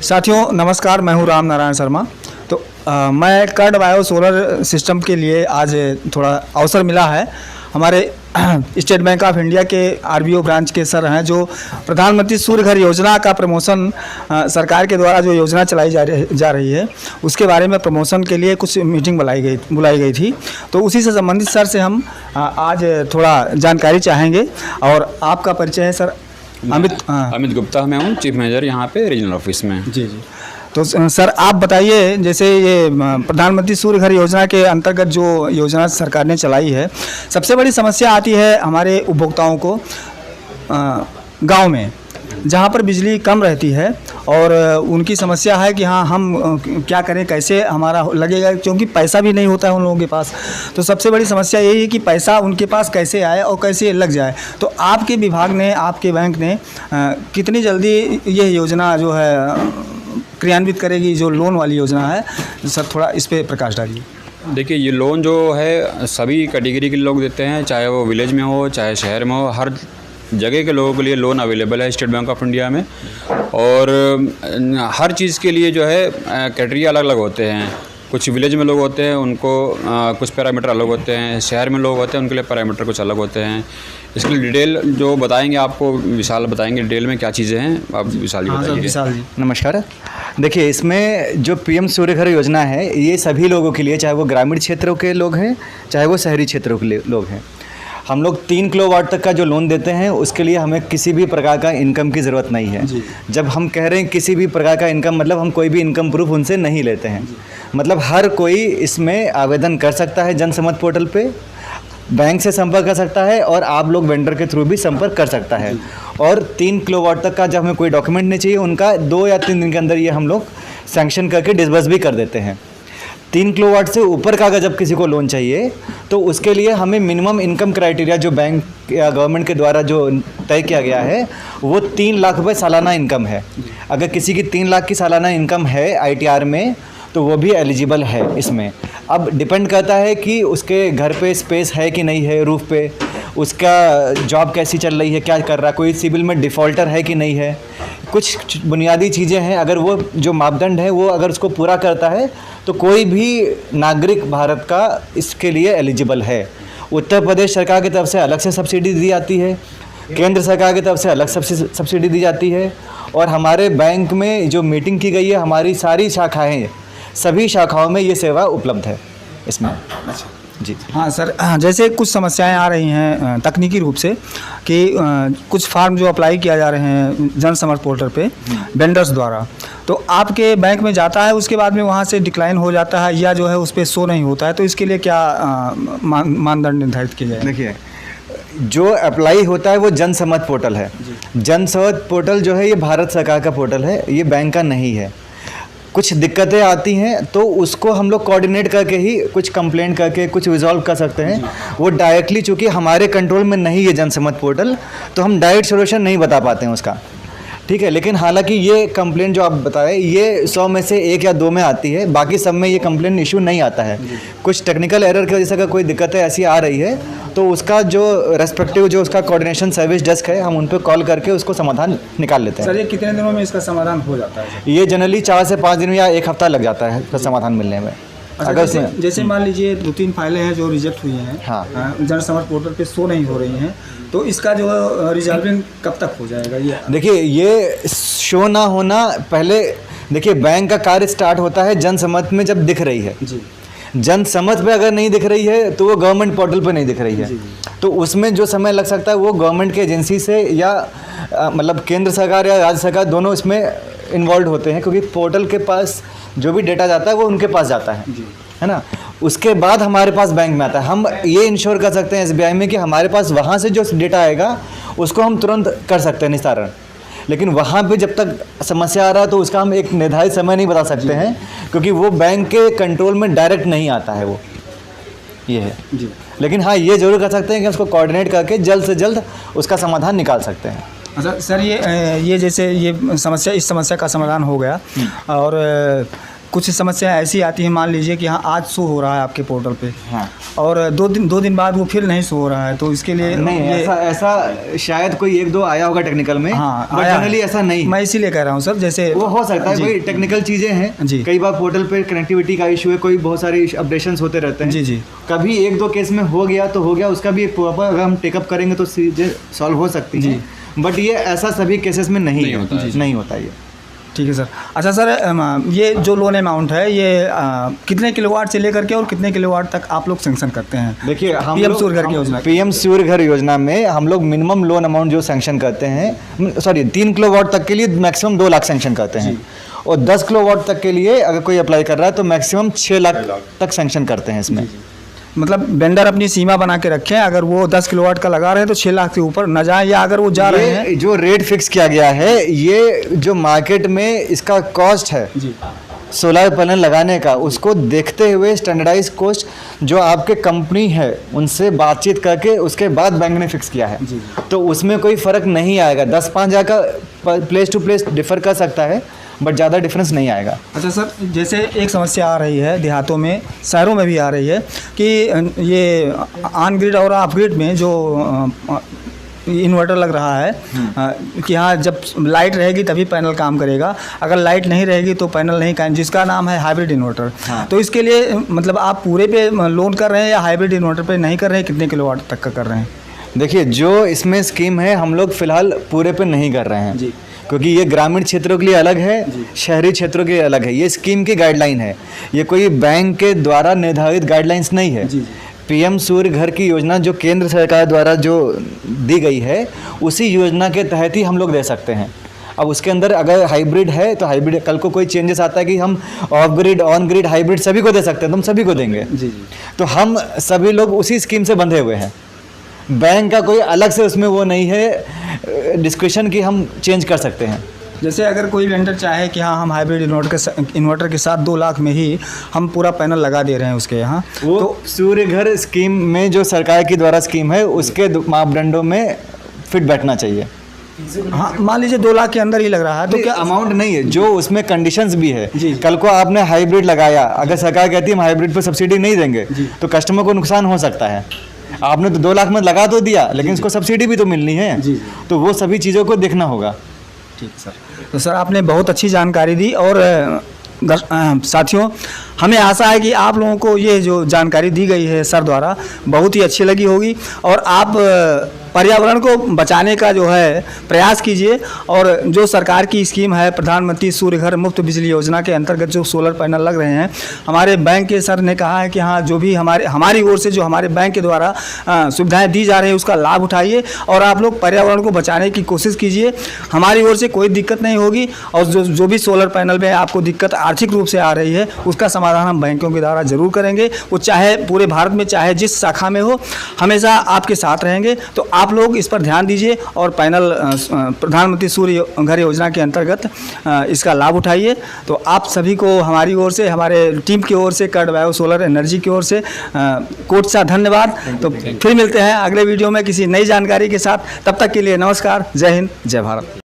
साथियों नमस्कार, मैं हूं राम नारायण शर्मा। तो मैं कर्ड बायो सोलर सिस्टम के लिए आज थोड़ा अवसर मिला है। हमारे स्टेट बैंक ऑफ इंडिया के आरबीओ ब्रांच के सर हैं, जो प्रधानमंत्री सूर्य घर योजना का प्रमोशन सरकार के द्वारा जो योजना चलाई जा रही है उसके बारे में प्रमोशन के लिए कुछ मीटिंग बुलाई गई थी। तो उसी से संबंधित सर से हम आज थोड़ा जानकारी चाहेंगे। और आपका परिचय है सर? अमित गुप्ता मैं हूँ, चीफ मैनेजर यहाँ पे रीजनल ऑफिस में। जी। तो सर आप बताइए, जैसे ये प्रधानमंत्री सूर्य घर योजना के अंतर्गत जो योजना सरकार ने चलाई है, सबसे बड़ी समस्या आती है हमारे उपभोक्ताओं को गांव में, जहां पर बिजली कम रहती है और उनकी समस्या है कि हाँ हम क्या करें, कैसे हमारा लगेगा, क्योंकि पैसा भी नहीं होता है उन लोगों के पास। तो सबसे बड़ी समस्या यही है कि पैसा उनके पास कैसे आए और कैसे लग जाए। तो आपके विभाग ने, आपके बैंक ने कितनी जल्दी ये योजना जो है क्रियान्वित करेगी, जो लोन वाली योजना है? सर थोड़ा इस पर प्रकाश डालिए। देखिए, ये लोन जो है सभी कैटेगरी के लोग देते हैं, चाहे वो विलेज में हो चाहे शहर में हो, हर जगह के लोगों के लिए लोन अवेलेबल है स्टेट बैंक ऑफ इंडिया में। और हर चीज़ के लिए जो है क्राइटेरिया अलग अलग होते हैं। कुछ विलेज में लोग होते हैं, उनको कुछ पैरामीटर अलग होते हैं, शहर में लोग होते हैं उनके लिए पैरामीटर कुछ अलग होते हैं। इसके लिए डिटेल जो बताएंगे आपको विशाल बताएंगे डिटेल में क्या चीज़ें हैं। आप विशाल जी बताइए। विशाल जी नमस्कार। देखिए, इसमें जो पीएम सूर्य घर योजना है ये सभी लोगों के लिए, चाहे वो ग्रामीण क्षेत्रों के लोग हैं चाहे वो शहरी क्षेत्रों के लोग हैं। हम लोग 3 किलोवाट तक का जो लोन देते हैं उसके लिए हमें किसी भी प्रकार का इनकम की ज़रूरत नहीं है। जब हम कह रहे हैं किसी भी प्रकार का इनकम, मतलब हम कोई भी इनकम प्रूफ उनसे नहीं लेते हैं। मतलब हर कोई इसमें आवेदन कर सकता है जनसमत पोर्टल पे, बैंक से संपर्क कर सकता है और आप लोग वेंडर के थ्रू भी संपर्क कर सकता है। और 3 किलोवाट तक का जब हमें कोई डॉक्यूमेंट नहीं चाहिए, उनका 2 या 3 दिन के अंदर ये हम लोग सैंक्शन करके डिसबर्स भी कर देते हैं। 3 किलोवाट से ऊपर का अगर जब किसी को लोन चाहिए तो उसके लिए हमें मिनिमम इनकम क्राइटेरिया जो बैंक या गवर्नमेंट के द्वारा जो तय किया गया है वो 3 लाख रुपये सालाना इनकम है। अगर किसी की 3 लाख की सालाना इनकम है ITR में तो वो भी एलिजिबल है इसमें। अब डिपेंड करता है कि उसके घर पे स्पेस है कि नहीं है, रूफ पे उसका जॉब कैसी चल रही है, क्या कर रहा है, कोई सिविल में डिफ़ॉल्टर है कि नहीं है, कुछ बुनियादी चीज़ें हैं। अगर वो जो मापदंड है वो अगर उसको पूरा करता है तो कोई भी नागरिक भारत का इसके लिए एलिजिबल है। उत्तर प्रदेश सरकार की तरफ से अलग से सब्सिडी दी जाती है, केंद्र सरकार की तरफ से अलग सब्सिडी दी जाती है। और हमारे बैंक में जो मीटिंग की गई है, हमारी सारी शाखाएँ, सभी शाखाओं में ये सेवा उपलब्ध है इसमें। जी हाँ सर, जैसे कुछ समस्याएं आ रही हैं तकनीकी रूप से कि कुछ फार्म जो अप्लाई किया जा रहे हैं जनसमर्थ पोर्टल पे वेंडर्स द्वारा, तो आपके बैंक में जाता है, उसके बाद में वहाँ से डिक्लाइन हो जाता है या जो है उस पर शो नहीं होता है, तो इसके लिए क्या मानदंड निर्धारित किए जाए? देखिए, जो अप्लाई होता है वो जनसमर्थ पोर्टल है। जनसमर्थ पोर्टल जो है ये भारत सरकार का पोर्टल है, ये बैंक का नहीं है। कुछ दिक्कतें आती हैं तो उसको हम लोग कोऑर्डिनेट करके ही कुछ कंप्लेंट करके कुछ रिजॉल्व कर सकते हैं। वो डायरेक्टली, चूँकि हमारे कंट्रोल में नहीं है जनसमर्थ पोर्टल, तो हम डायरेक्ट सोल्यूशन नहीं बता पाते हैं उसका, ठीक है। लेकिन हालांकि ये कंप्लेंट जो आप बताएं ये 100 में से 1 या 2 में आती है, बाकी सब में ये कंप्लेंट इशू नहीं आता है। कुछ टेक्निकल एरर की वजह से अगर कोई दिक्कतें ऐसी आ रही है तो उसका जो रेस्पेक्टिव जो उसका कोऑर्डिनेशन सर्विस डेस्क है, हम उन पर कॉल करके उसको समाधान निकाल लेते हैं। सर ये कितने दिनों में इसका समाधान हो जाता है? ये जनरली 4 से 5 दिन या 1 हफ्ता लग जाता है इसका समाधान मिलने में। अगर जैसे मान लीजिए 2-3 फाइलें हैं जो रिजेक्ट हुई हैं, हाँ, जनसमर्थ पोर्टल पे शो नहीं हो रही हैं, तो इसका जो रिजॉल्विंग कब तक हो जाएगा? ये देखिए, ये शो ना होना, पहले देखिए बैंक का कार्य स्टार्ट होता है जनसमर्थ में जब दिख रही है जी। जनसमर्थ पे अगर नहीं दिख रही है तो वो गवर्नमेंट पोर्टल पे नहीं दिख रही है जी। तो उसमें जो समय लग सकता है वो गवर्नमेंट की एजेंसी से या मतलब केंद्र सरकार या राज्य सरकार दोनों इसमें इन्वॉल्व होते हैं, क्योंकि पोर्टल के पास जो भी डेटा जाता है वो उनके पास जाता है ना। उसके बाद हमारे पास बैंक में आता है। हम ये इंश्योर कर सकते हैं SBI में कि हमारे पास वहाँ से जो डेटा आएगा उसको हम तुरंत कर सकते हैं निस्तारण। लेकिन वहाँ पे जब तक समस्या आ रहा है तो उसका हम एक निर्धारित समय नहीं बता सकते हैं, क्योंकि वो बैंक के कंट्रोल में डायरेक्ट नहीं आता है वो, ये है जी। लेकिन हाँ, ये जरूर कर सकते हैं कि उसको कोऑर्डिनेट करके जल्द से जल्द उसका समाधान निकाल सकते हैं। अच्छा सर, ये जैसे ये समस्या, इस समस्या का समाधान हो गया और कुछ समस्याएं ऐसी आती हैं, मान लीजिए कि हाँ आज शो हो रहा है आपके पोर्टल पे, हाँ। और दो दिन बाद वो फिर नहीं शो हो रहा है, तो इसके लिए नहीं, ऐसा शायद कोई 1-2 आया होगा टेक्निकल में, हाँ, बट आया जनरली है। ऐसा नहीं है। मैं इसीलिए कह रहा हूँ सर, जैसे वो हो सकता है जी। कोई टेक्निकल चीज़ें हैं, जी। कई बार पोर्टल पे कनेक्टिविटी का इशू है, कोई बहुत सारे अपडेशंस होते रहते हैं। जी, जी। कभी 1-2 केस में हो गया तो हो गया, उसका भी एक प्रॉपर अगर हम टेकअप करेंगे तो चीज़ें सॉल्व हो सकती जी। हैं, बट ये ऐसा सभी केसेस में नहीं होता है। नहीं होता ये। ठीक है सर। अच्छा सर, ये जो लोन अमाउंट है ये कितने किलोवाट से लेकर के और कितने किलोवाट तक आप लोग सैंक्शन करते हैं? देखिए, हम PM सूर्य घर की योजना। PM सूर्य घर योजना में हम लोग मिनिमम लोन अमाउंट जो सैंक्शन करते हैं, सॉरी 3 किलोवाट तक के लिए मैक्सिमम 2 लाख सैंक्शन करते हैं, और 10 किलोवाट तक के लिए अगर कोई अप्लाई कर रहा है तो मैक्सिमम 6 लाख तक सैंक्शन करते हैं इसमें। मतलब वेंडर अपनी सीमा बना के रखें, अगर वो 10 किलोवाट का लगा रहे हैं तो 6 लाख से ऊपर न जाए, या अगर वो जा रहे हैं। ये जो रेट फिक्स किया गया है, ये जो मार्केट में इसका कॉस्ट है जी। सोलर पैनल लगाने का, उसको देखते हुए स्टैंडर्डाइज कॉस्ट जो आपके कंपनी है उनसे बातचीत करके उसके बाद बैंक ने फिक्स किया है, तो उसमें कोई फ़र्क नहीं आएगा। 10-5 हज़ार का प्लेस टू प्लेस डिफर कर सकता है, बट ज़्यादा डिफरेंस नहीं आएगा। अच्छा सर, जैसे एक समस्या आ रही है देहातों में, शहरों में भी आ रही है कि ये ऑन ग्रिड और ऑफ ग्रिड में जो इन्वर्टर लग रहा है कि हाँ जब लाइट रहेगी तभी पैनल काम करेगा, अगर लाइट नहीं रहेगी तो पैनल नहीं काम, जिसका नाम है हाइब्रिड इन्वर्टर। हाँ। तो इसके लिए मतलब आप पूरे पे लोन कर रहे हैं या हाइब्रिड इन्वर्टर पे नहीं कर रहे हैं? कितने किलोवाट तक का कर रहे हैं? देखिए, जो इसमें स्कीम है हम लोग फ़िलहाल पूरे पे नहीं कर रहे हैं जी। क्योंकि ये ग्रामीण क्षेत्रों के लिए अलग है, शहरी क्षेत्रों के लिए अलग है। ये स्कीम की गाइडलाइन है, ये कोई बैंक के द्वारा निर्धारित गाइडलाइंस नहीं है। जी। PM सूर्य घर की योजना जो केंद्र सरकार द्वारा जो दी गई है, उसी योजना के तहत ही हम लोग दे सकते हैं। अब उसके अंदर अगर हाइब्रिड है तो हाइब्रिड, कल को कोई चेंजेस आता है कि हम of grid, on grid, hybrid सभी को दे सकते हैं, तो हम सभी को देंगे। जी। तो हम सभी लोग उसी स्कीम से बंधे हुए हैं। बैंक का कोई अलग से उसमें वो नहीं है डिस्कशन कि हम चेंज कर सकते हैं। जैसे अगर कोई वेंडर चाहे कि हाँ हम हाइब्रिड इन्वर्टर के साथ 2 लाख में ही हम पूरा पैनल लगा दे रहे हैं उसके यहाँ, वो तो सूर्य घर स्कीम में जो सरकार की द्वारा स्कीम है उसके मापदंडों में फिट बैठना चाहिए। हाँ मान लीजिए 2 लाख के अंदर ही लग रहा है तो क्या अमाउंट नहीं है, जो उसमें कंडीशंस भी है। जी। कल को आपने हाइब्रिड लगाया, अगर सरकार कहती है हम हाइब्रिड पर सब्सिडी नहीं देंगे तो कस्टमर को नुकसान हो सकता है। आपने तो 2 लाख में लगा तो दिया, लेकिन उसको सब्सिडी भी तो मिलनी है। जी। तो वो सभी चीज़ों को देखना होगा। ठीक सर। तो सर आपने बहुत अच्छी जानकारी दी, और साथियों हमें आशा है कि आप लोगों को ये जो जानकारी दी गई है सर द्वारा बहुत ही अच्छी लगी होगी, और आप पर्यावरण को बचाने का जो है प्रयास कीजिए। और जो सरकार की स्कीम है प्रधानमंत्री सूर्य घर मुफ्त बिजली योजना के अंतर्गत जो सोलर पैनल लग रहे हैं, हमारे बैंक के सर ने कहा है कि हाँ जो भी हमारी ओर से जो हमारे बैंक के द्वारा सुविधाएं दी जा रही है उसका लाभ उठाइए, और आप लोग पर्यावरण को बचाने की कोशिश कीजिए। हमारी ओर से कोई दिक्कत नहीं होगी, और जो भी सोलर पैनल में आपको दिक्कत आर्थिक रूप से आ रही है उसका समाधान हम बैंकों के द्वारा जरूर करेंगे। वो चाहे पूरे भारत में चाहे जिस शाखा में हो, हमेशा आपके साथ रहेंगे। तो आप लोग इस पर ध्यान दीजिए और पैनल प्रधानमंत्री सूर्य घर योजना के अंतर्गत इसका लाभ उठाइए। तो आप सभी को हमारी ओर से, हमारे टीम की ओर से, कर्ड बायो सोलर एनर्जी की ओर से कोट सा धन्यवाद। तो फिर मिलते हैं अगले वीडियो में किसी नई जानकारी के साथ। तब तक के लिए नमस्कार, जय हिंद, जय भारत।